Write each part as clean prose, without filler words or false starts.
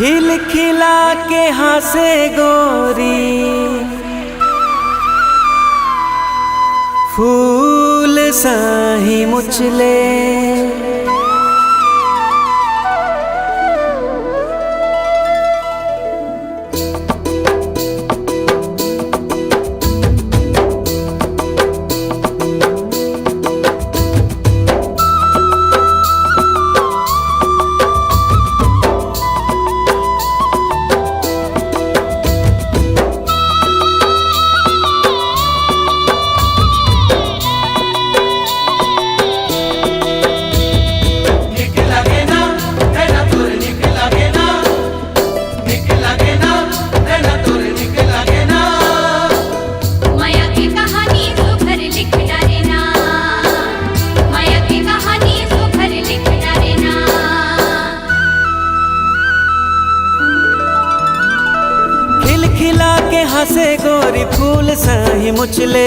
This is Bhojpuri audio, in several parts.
खिल खिला के हंसे गोरी, फूल साही मुचले। खिला के हंसे गोरी, फूल साही मुचले।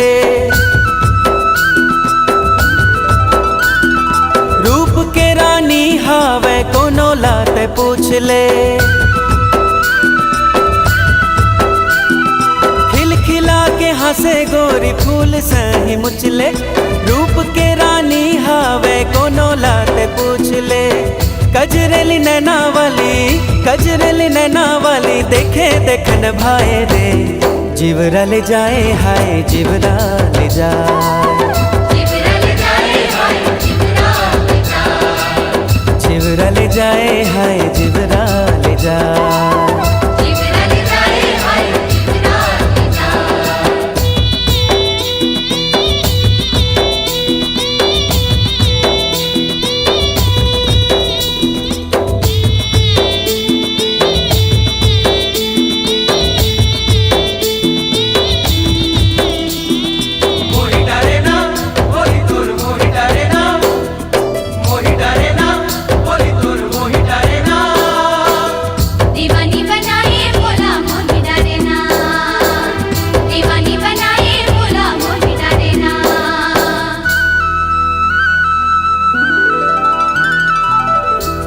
रूप के रानी हावे कोनो लाते पूछ ले। खिल खिला के हंसे गोरी, फूल साही मुचले। रूप के रानी हावे कोनो लाते पूछ ले। कजरेली नैना वाली, कजरेली नैना वाली, देखे देखन भाए रे। जिवरा ले जाए हाय, जिवरा ले जाए, जिवरा ले जाए हाय, जिवरा ले जाए, जिवरा ले जाए हाय, जिवरा ले जाए। जिवरा ले जाए हाय, जिवरा ले जाए।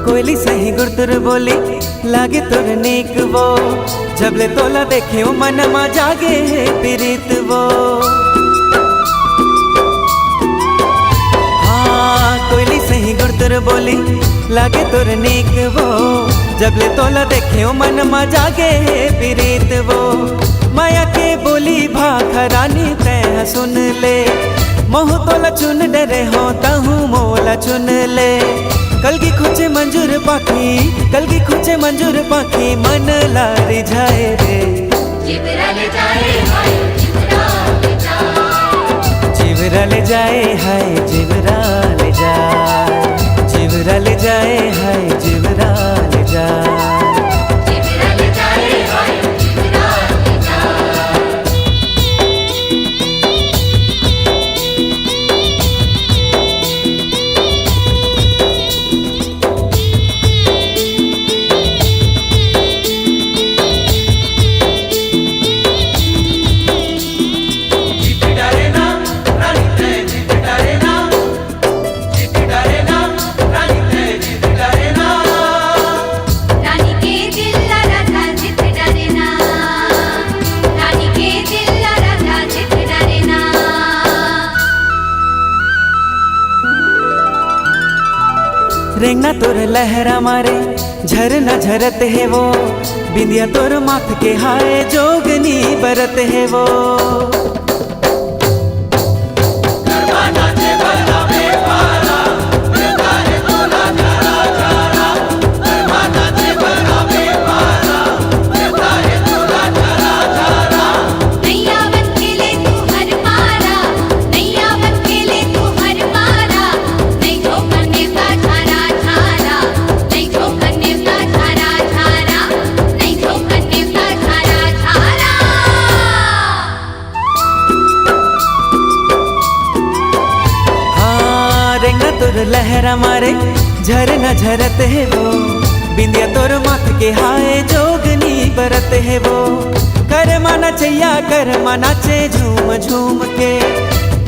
कोयली सही गुरतुर बोली, लागे तुर नेक वो। जबले तोला देखे मन मा जागे है प्रीत वो। हाँ कोयली सही गुरतुर बोली, लागे तुर नेक वो। जबले तोला देखे मन मा जागे है प्रीत वो। माया के बोली भाखरानी तैं सुन ले। मोह तोला चुन डरे हो तहु मोला चुन ले। कलगी खुचे मंजूर पाखी, कलगी खुचे मंजूर पाखी, मन लारी जाए रे। जिवरा ले जाए हाय, जिवरा ले जाए, जिवरा ले जाए हाय, जिवरा ले जाए, जिवरा ले जाए हाय, जिवरा ले जाए। जिवरा ले जाए हाय, जिवरा ले जाए। रेंगना तोर लहरा मारे, झरना झरत है वो। बिंदिया तोर माथ के हाय, जोगनी बरत है वो। लहरा मारे, झरना झरत है वो। बिंदिया तोर माथ के हाय, जोगनी बरत है वो। कर माना चैया, कर माना चे झूम झूम के।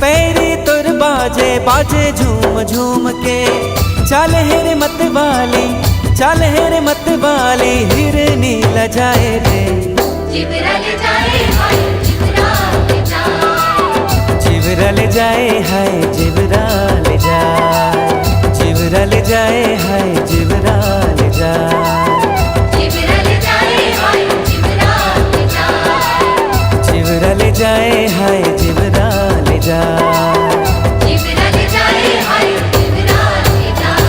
पैरी तोर बाजे बाजे झूम झूम के। चाल है रे मत वाली, चल है रे मत वाली हिरनी ल जाए रे, चिवरा ले जाए हाय चिवरा ले जाए, चिवरा ले जाए हाय चिवरा ले जाए, चिवरा ले जाए हाय चिवरा ले जाए, चिवरा ले जाए हाय चिवरा ले जाए, चिवरा ले जाए हाय चिवरा ले जाए। चिवरा ले जाए हाय चिवरा ले जाए।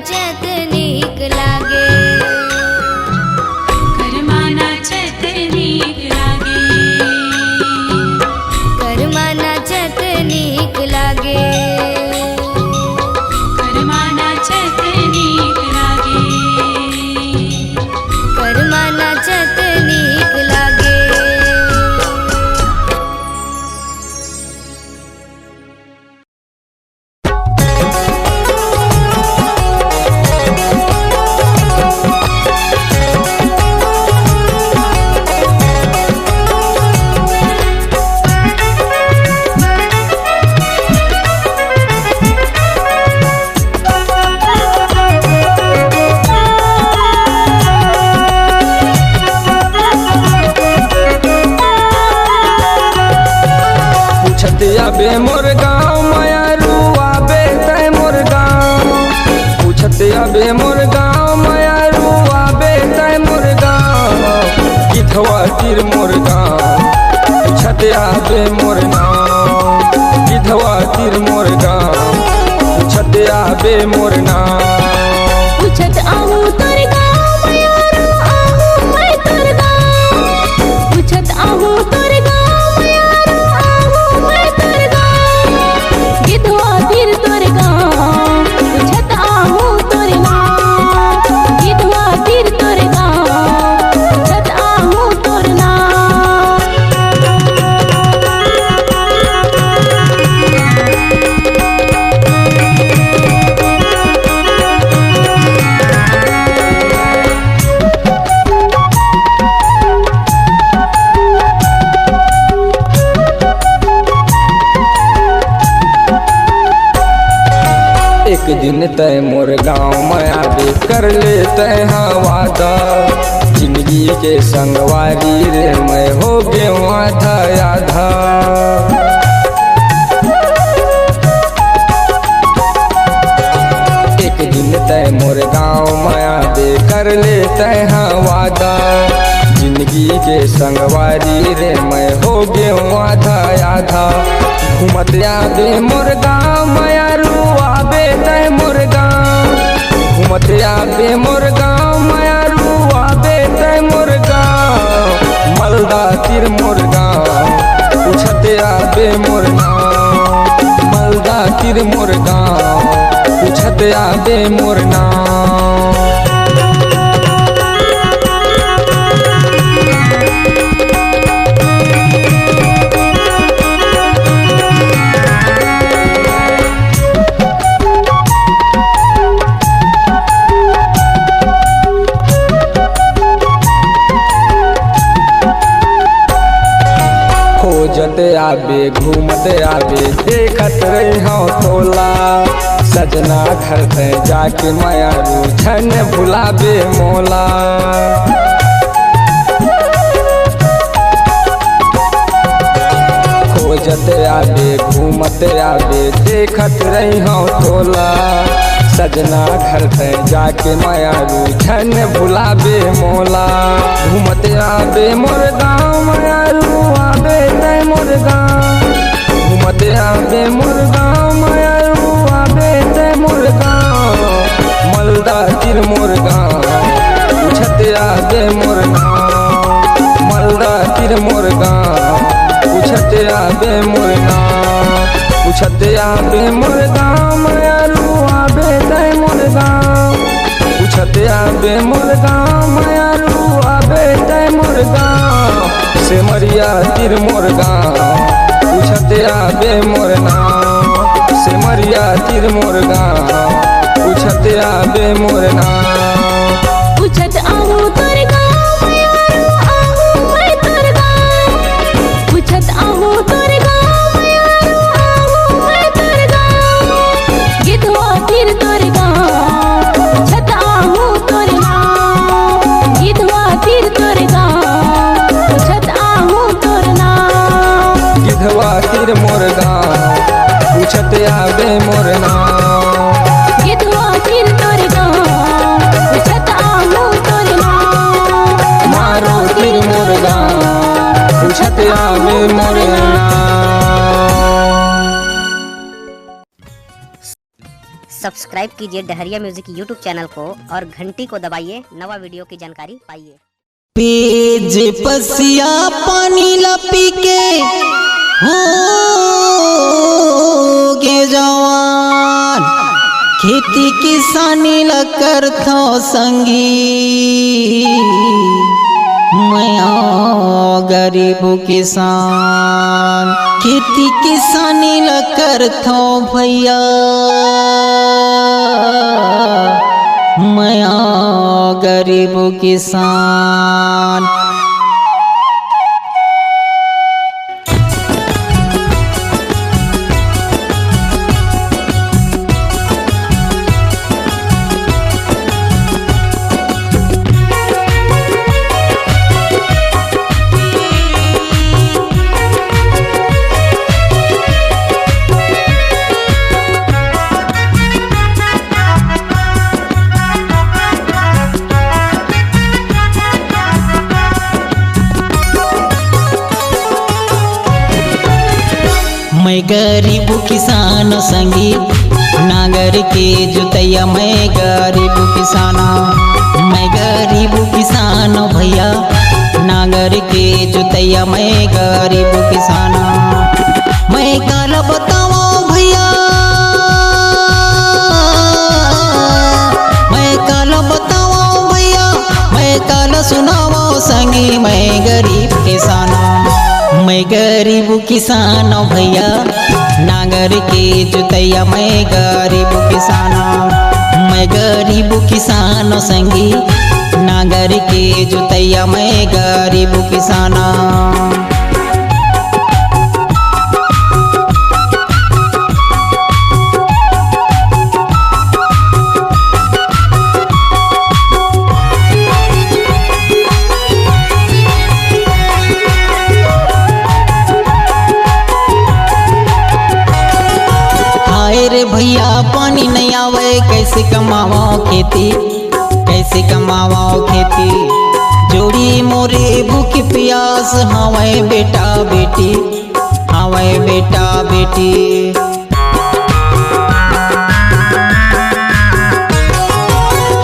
नाचत नीक लागे। कर्मा नाचत नीक लागे। कर्मा नाचत नीक लागे। कर्मा नाचत नीक लागे। कर्मा नाचत नीक लागे। आबे मोर गाँव मायारू आबे तय मोर गाँव। पूछत आबे मोर गाँव मायारू आबे तय मोर गाँव। गिधवा तीर मोर गाँव पूछत आबे मोर नाम। गिधवा तीर मोर गाँव पूछत आबे मोर नाम। पूछत आहू तोर गाँव मायारू आहू मैं तोर गाँव। पूछत आहू तोर गाँव मायारू आहू मैं तोर गाँव। गिधवा तीर तोर गाँव पूछत आहू तोर नाम। गिधवा तीर तोर गाँव पूछत आहू तोर नाम। एक दिन तय मोर गाँव में आबे कर ले तय हाँ वादा। जिंदगी के संगवारी रे मैं हो गए आधा आधा। एक दिन तय मोर गाँव में आबे कर ले तय हाँ वादा। जिंदगी के संगवारी रे मैं हो गए आधा आधा। घूमत आबे मोर गाँव मायारू आबे तय मोर गाँव। घूमत आबे मोर गाँव मायारू आबे तय मोर गाँव। मलदा तीर मोर गाँव पूछत आबे मोर नाम। मलदा तीर मोर गाँव पूछत आबे मोर नाम। खोजत आबे घूमत आबे देखत रही हाँ तोला। सजना घर पे जाके मायारू छन भुलाबे मोला। खोजत आबे घूमत आबे देखत रही हाँ तोला। सजना घर पे जाके मायारू छन भुलाबे मोला। घूमत आबे मोर गाँव मायारू आबे तय मोर गाँव। घूमत आबे मोर गाँव मायारू आबे तय मोर गाँव। मलदा तीर मोर गाँव पूछत आबे मोर नाम। मलदा तीर मोर गाँव पूछत आबे मोर नाम। पूछत आबे मोर गाँव मायारू आबे तय मोर गाँव। पूछत आबे मोर गाँव मायारू आबे तय मोर गाँव। सिमरिया तीर मोर गाँव पूछत आबे मोर नाम। सिमरिया तीर मोर गाँव पूछत आबे मोर नाम। पूछत आहू तोर गाँव मायारू आहू मैं तोर गाँव। पूछत आहू तोर गाँव मायारू आहू मैं तोर गाँव। गिधवा तीर तोर गाँव पूछत आहू तोर नाम। गिधवा तीर तोर गाँव पूछत आहू तोर नाम। गिधवा तीर मोर गाँव पूछत आबे मोर नाम। गिधवा तीर तोर गाँव सब्सक्राइब कीजिए डहरिया म्यूजिक यूट्यूब चैनल को और घंटी को दबाइए नवा वीडियो की जानकारी पाइए। पेज पसिया पानी लपी के हो गे जवान, खेती किसानी ल करथो संगी, मैं गरीब किसान खेती किसानी ल करथो भैया, मैं गरीब किसान। मैं गरीब किसान संगी नागर के जुतैया, मैं गरीब किसान, मैं गरीब किसान भैया नागर के जुतैया, मैं गरीब किसान। मैं काला बताओ भैया, मैं काला बताओ भैया, मैं काला सुनाओ संगी, मैं गरीब किसान, मैं गरीब किसान भैया नागर के जुतैया, मैं गरीब किसान, मैं गरीब किसान संगी नागर के जुतैया, मैं गरीब किसान। रे भैया पानी नहीं आवे कैसे कमावा खेती, कैसे कमावा खेती, जोड़ी मोरे भूख प्यास हवाए बेटा बेटी, हवाए बेटा बेटी।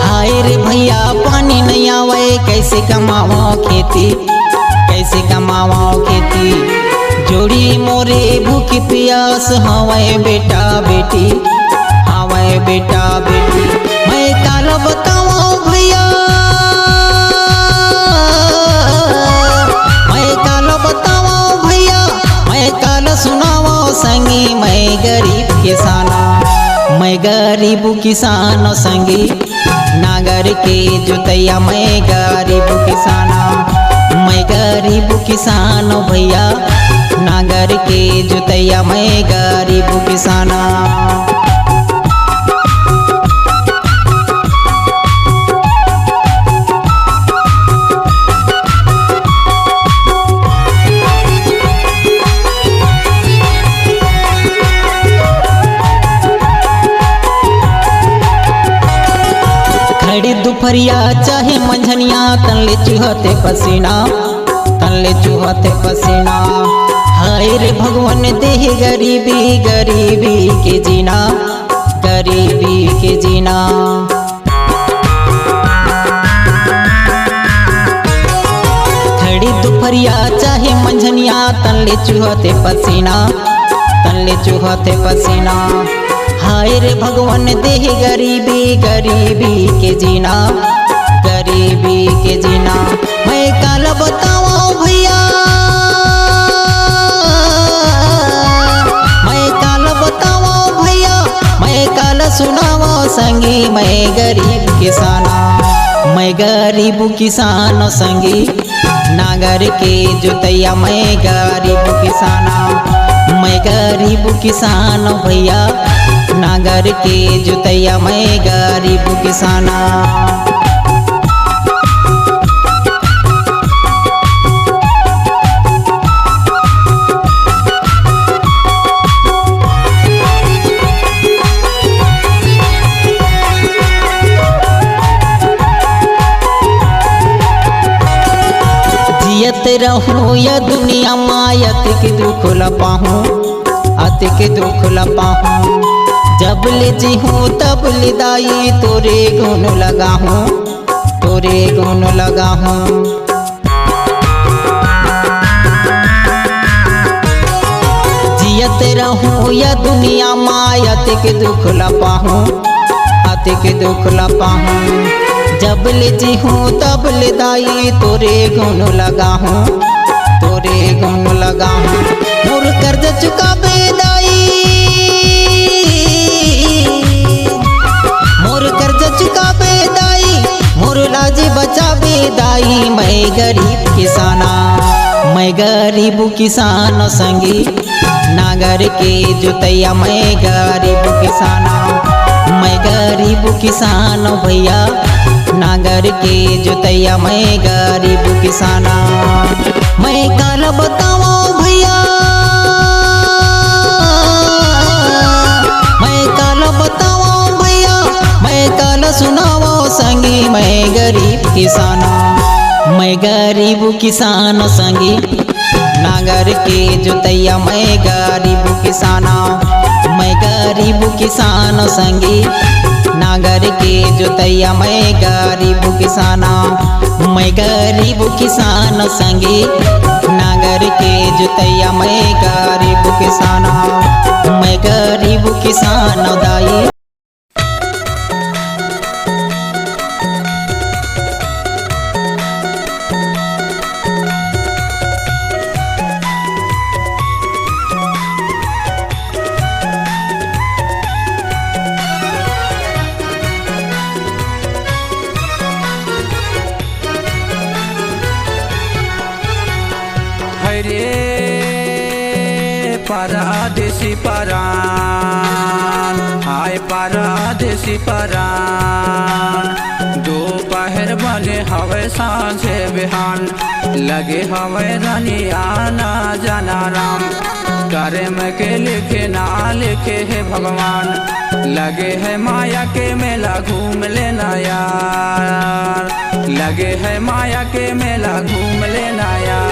हाय रे भैया पानी नहीं आवे कैसे कमावा खेती, कैसे कमावा खेती, जोड़ी मोरे भूख प्यास हवाए बेटा बेटी, हवाए बेटा बेटी। मैं काला बताओ भैया, मैं काला बताओ भैया, मैं काला सुनाओ संगी, मैं गरीब किसान, मैं गरीब किसान संगी नागर के जुतैया, मैं गरीब किसान, मैं गरीब किसान भैया नागर के जुतैया, मैं गरीब किसान। खड़ी दोपहरिया चाहे मंझनिया तनले चूहते पसीना, तनले चूहते पसीना। हाय रे भगवान देह गरीबी, गरीबी के जीना, गरीबी के जीना। खड़ी दोपहरिया चाहे मंझनिया तनले चूहते पसीना, तनले चूहते पसीना। हाय रे भगवान देह गरीबी, गरीबी के जीना, गरीबी के जीना। मैं काला बताओ भैया, मैं काला बताओ भैया, मैं काला सुनाओ संगी, मैं गरीब किसान, मैं गरीब किसान संगी नागर के जुतैया, मैं गरीब किसान, मैं गरीब किसान भैया नागर के जुतैया, मैं गरीब किसान। जियत रहूं या दुनिया मायत के दुख ल पाहूं, अत के दुख ल पाहूं। जब ले जी हूँ तब ले दाई तोरे गुण लगा हूँ, तोरे गुण लगा हूँ। जियत रहूँ या दुनिया माया के दुख लपा हूँ, आते के दुख लपा हूँ। जब ले जी हूँ तब ले दाई तोरे गुण लगा हूँ, तोरे गुण लगा हूँ। मोर कर्ज चुकाबे दाई, मोर कर्ज चुकाबे दाई, मोर लाज बचाबे दाई। मैं गरीब किसाना, मैं गरीब किसान संगी नागर के जोतैया। मैं गरीब किसाना, मैं गरीब किसान भैया नागर के जोतैया। मैं गरीब किसाना। मैं काल बताओ भैया, मैं काल बताओ भैया, मैं काल सुनाओ संगी। मैं गरीब किसाना, मैं गरीब किसान संगी नागर के जोतैया। मैं गरीब किसाना, मैं गरीब किसान संगी नागर के जोतैया। मैं गरीब किसाना, मैं गरीब किसान संगी नागर के जोतैया। मैं गरीब किसाना, मैं गरीब किसान दाई। हरे परदेसी परान, हाय परदेसी परान। दोपहर बने हवे सांझे बिहान, लगे हवे रनिया ना जाना राम। कर्म के लिखे ना लिखे है भगवान, लगे है माया के मेला घूम लेना यार। लगे है माया के मेला घूम लेना यार।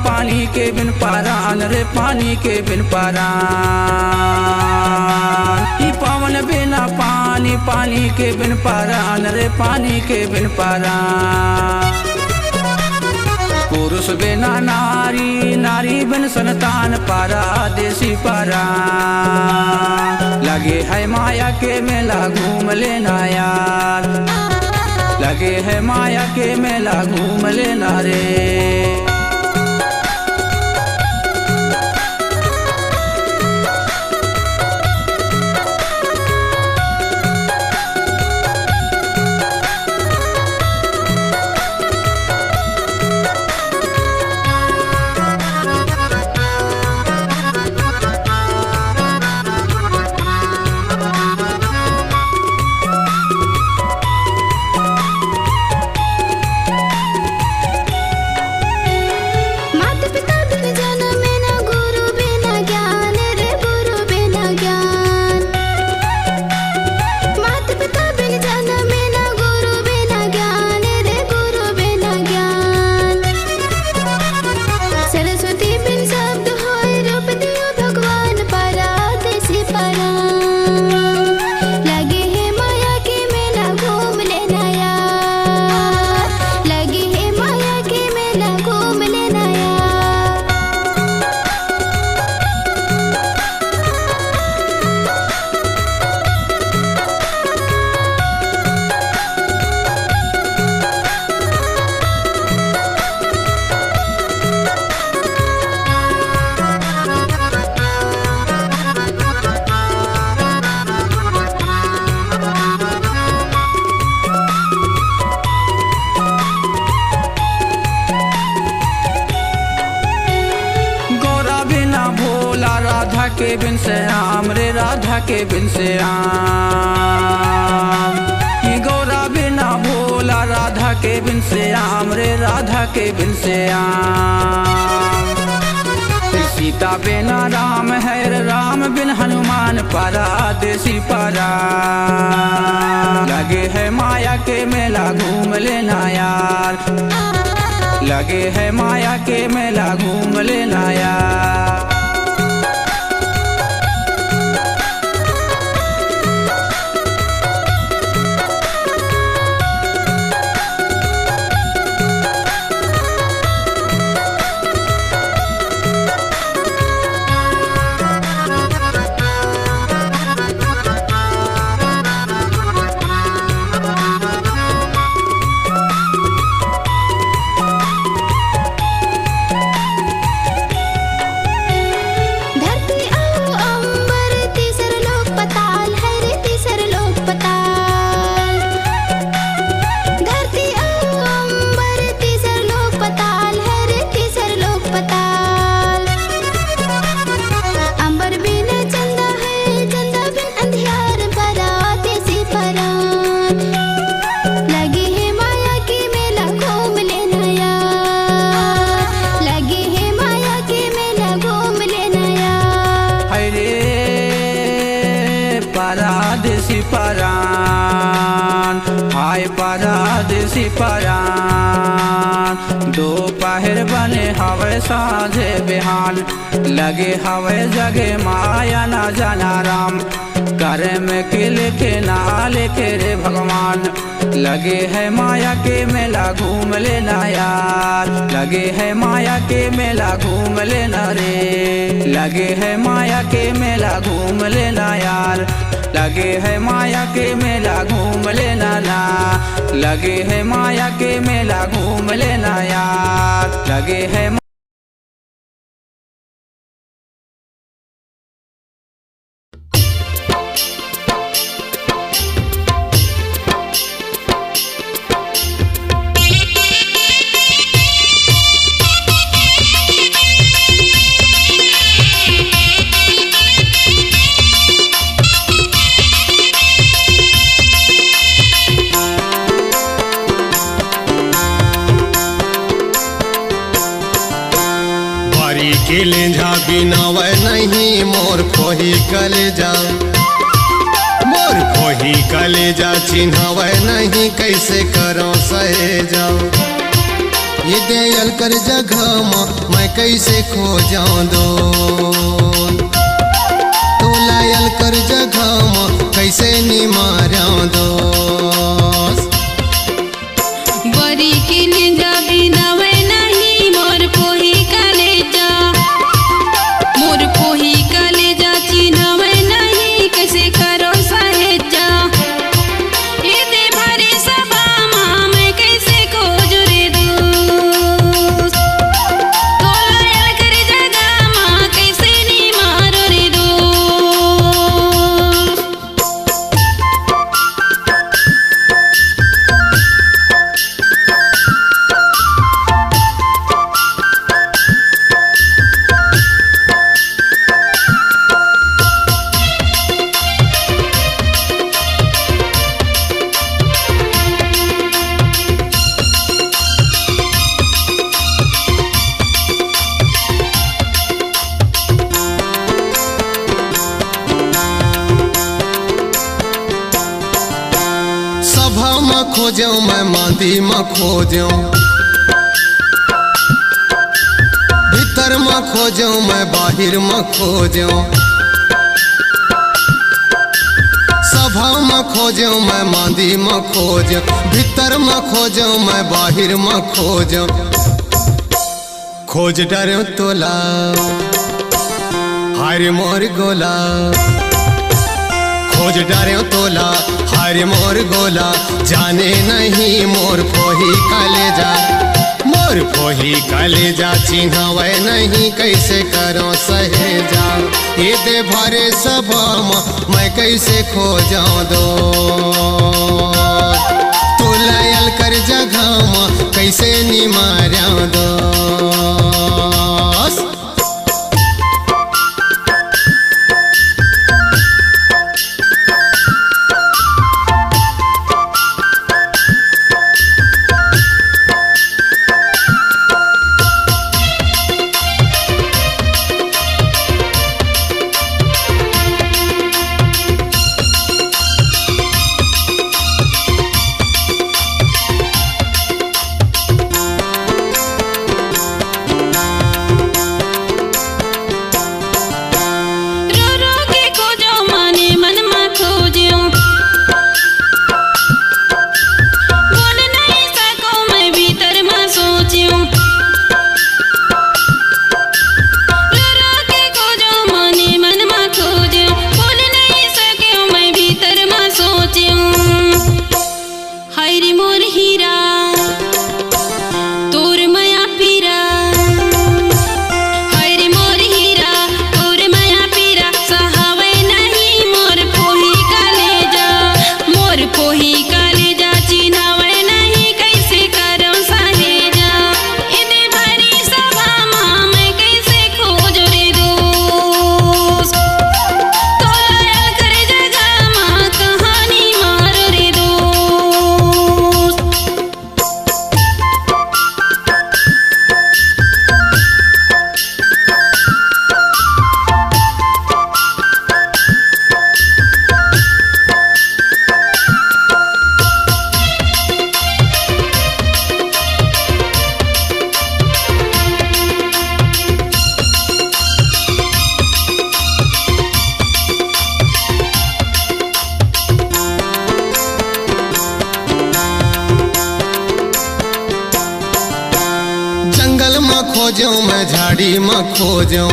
पानी के बिन पारान रे, पानी के बिन पारान। ई पवन बिना पानी, पानी के बिन पारान रे, पानी के बिन पारान। पुरुष बिना नारी, नारी बिन संतान, परदेसी परान। लगे है माया के मेला घूम लेना यार। लगे है माया के मेला घूम लेना रे। बिन से आम रे राधा के बिन से आम। ये गौरा बिना भोला राधा के बिन से आम रे राधा के बिन से आम। सीता बिना राम है रे राम बिन हनुमान परदेसी परा। लगे है माया के मेला घूम लेना यार, लगे है माया के मेला घूम लेना यार। परदेसी परान हाय परदेसी परान। दोपहर बने हवे साँझे बिहान, लगे हवे जगे माया ना जाना राम। करे में के लिखे ना लिखे रे भगवान। लगे है माया के मेला घूम लेना यार, लगे है माया के मेला घूम लेना रे। लगे है माया के मेला घूम लेना यार, लगे है माया के मेला घूम लेना ना। लगे है माया के मेला घूम लेना यार, लगे है के लेंझा बिनावे नहीं मोर खोही कलेजा। मोर खोही कलेजा चिन्हावे नहीं कैसे करो सहे जाओ। ये दयाल कर जगह मैं कैसे खो जाऊं दो। तो लायल कर जगह कैसे निमारा दो। बरी के लेंझा बिनावे नहीं मोर खोही कलेजा। मोर खोही कलेजा चिन्हावे नहीं कैसे करो सहेजा। ये दे भरे सभा मैं कैसे खोज रे दोस्त। तो लायल कर जगह कैसे नी मारो रे दोस्त। सभा में खोजो मैं मांदी में खोजो। भीतर में खोजो मैं बाहर में खोजो। सभा में खोजो मैं मांदी में खोजो। भीतर में खोजो मैं बाहर में खोजो। खोज डरो तोला हाय मोर गोला। खोज डरो तोला हाय मोर गोला। जाने नहीं मोर खोही कलेजा। मोर खोही कलेजा चिन्हावे नहीं कैसे करो सहेजा। ये दे भरे सभा मैं कैसे खो जाऊं दो। तो लायल कर जगह कैसे निमारा दो। खोजो मैं झाड़ी में खोजो,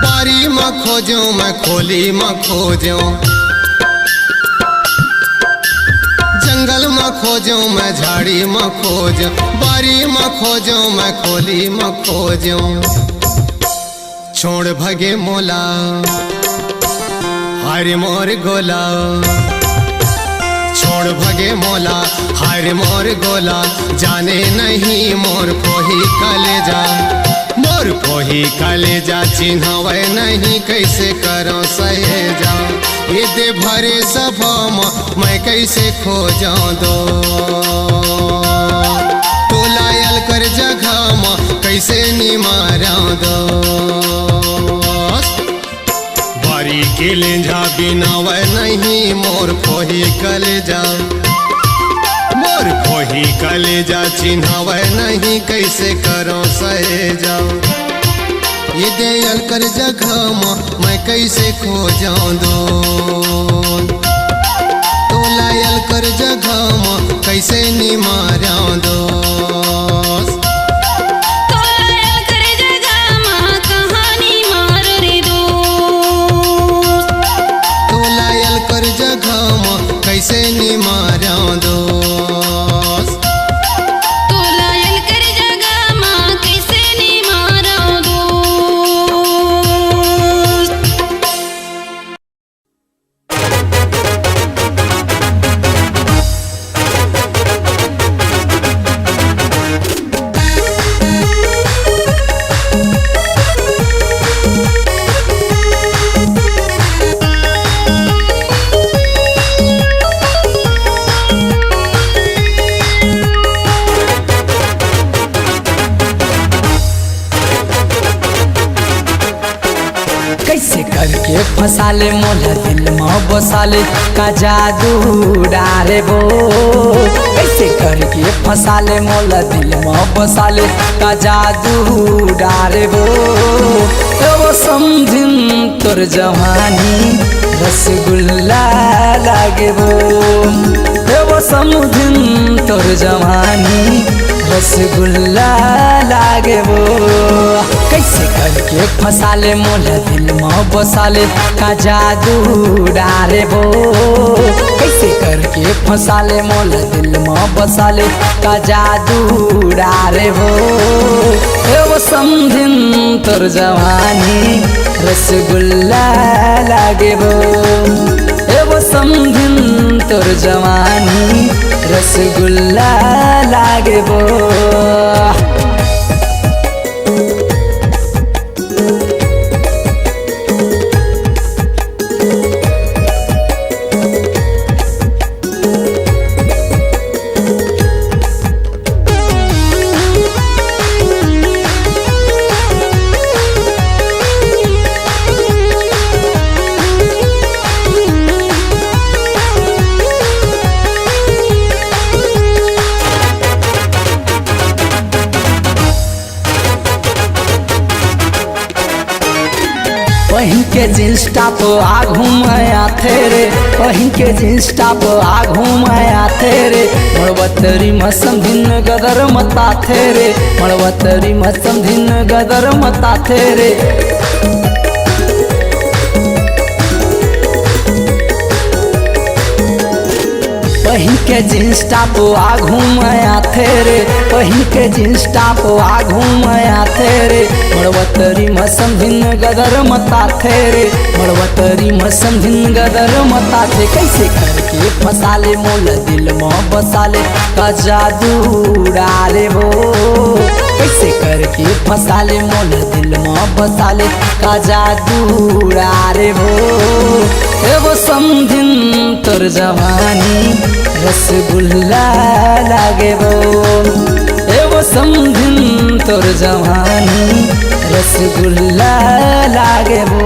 बारी में खोजो मैं खोली में खोजो, जंगल में खोजो मैं झाड़ी में खोजो, बारी में खोजो मैं खोली में खोजो। छोड़ भगे मोला हरे मोर गोला, छोड़ भगे मोला हरे मोर गोला, जाने नहीं मोर पोही कलेजा, मोर पोही कलेजा चिन्हवे नहीं कैसे करो सहेजा। ये दे भरे सभा मैं कैसे खोजा दो, तो लायल कर जगह में कैसे निमारा दो। बारी के लेंझा बिना वह नहीं मोर पोही कलेजा, मोर पोही कलेजा चिन्हवे नहीं कैसे करो सहेजा। ये दयाल कर जगह मैं कैसे खोजा दो, तो लायल कर जगह कैसे निमारा दो। कैसे निमारा दोस्त, तो लायल कर जगह माँ कैसे निमारा करके फसाले मोला दिल में बसाले का जादू डारे वो, कैसे करके फसाले मोला दिल में बसाले का जादू डारे वो। वो समझिन तोर जवानी रसगुल्ला लागे वो समझिन तोर जवानी रसगुल्ला लागे वो। कैसे करके फसाले मोला दिल में बसाले का जादू डारे वो, कैसे करके फसाले मोला दिल में बसाले का जादू डारे वो समझिन तोर जवानी रसगुल्ला लागे वो समझिन तोर जवानी रसगुल्ला लागे वो। पहिन के जींस टॉप आघू माया थे पहिन के जींस टॉप आघू माया थे मड़वतरी मसम धिन गदर मता थे मड़वतरी मसम धिन गदर मता थे पहिन के जींस टॉप आघू माया थे पहिन के जींस टॉप आघू माया थे मड़वतरी मसम धिन गदर मता थे मड़वतरी मसम धिन गदर मता थे। कैसे करके फसाले मोल दिल में बसाले का जादू डाले वो, कैसे करके फसाले मोल दिल में बसाले का जादू डाले वो समझिन तोर जवानी रसगुल्ला लागे वो समझिन तोर जवानी रसगुल्ला लागे वो।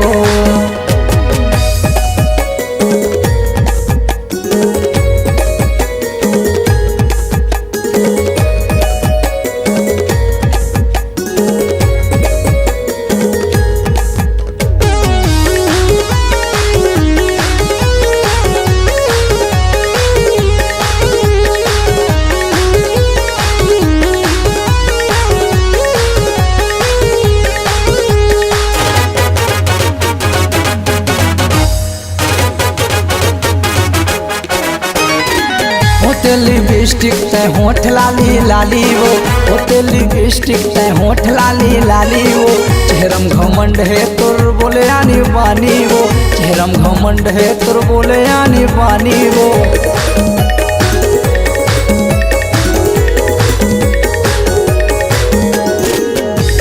ओते लिपस्टिक ते होठ लाली लाली वो, ओते लिपस्टिक ते होठ लाली लाली वो। चेहरम घमंड है तोर बोले आनी बानी वो, चेहरम घमंड है तोर बोले आनी बानी वो।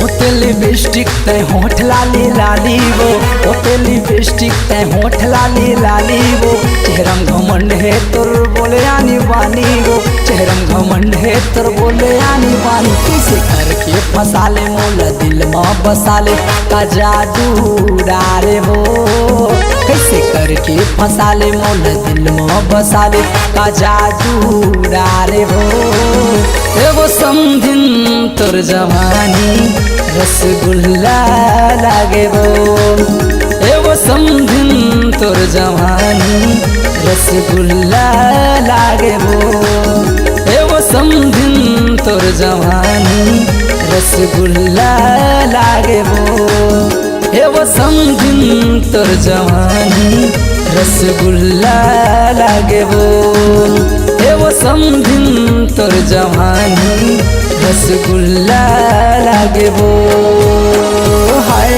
ओते लिपस्टिक ते होठ लाली लाली वो, ओते लिपस्टिक ते होठ लाली लाली वो। चेहरम घमंड है तोर बोले आनी बानी वो, चेहरम घमंड है तोर बोले आनी बानी। कैसे करके फंसा ले मोल दिल में बसा ले का जादू डारे हो, कैसे करके फंसा ले मोल दिल में बसा ले का जादू डारे हो। एगो समझिन तोर जवानी रसगुल्ला लागे वो, एगो समझिन तोर जवानी रसगुल्ला लागे वो, एगो समझिन तोर जवानी रसगुल्ला लागे वो। एगो समझिन तोर जवानी रसगुल्ला लागे वो, एगो समझिन तोर जवानी रसगुल्ला लागे वो। हाय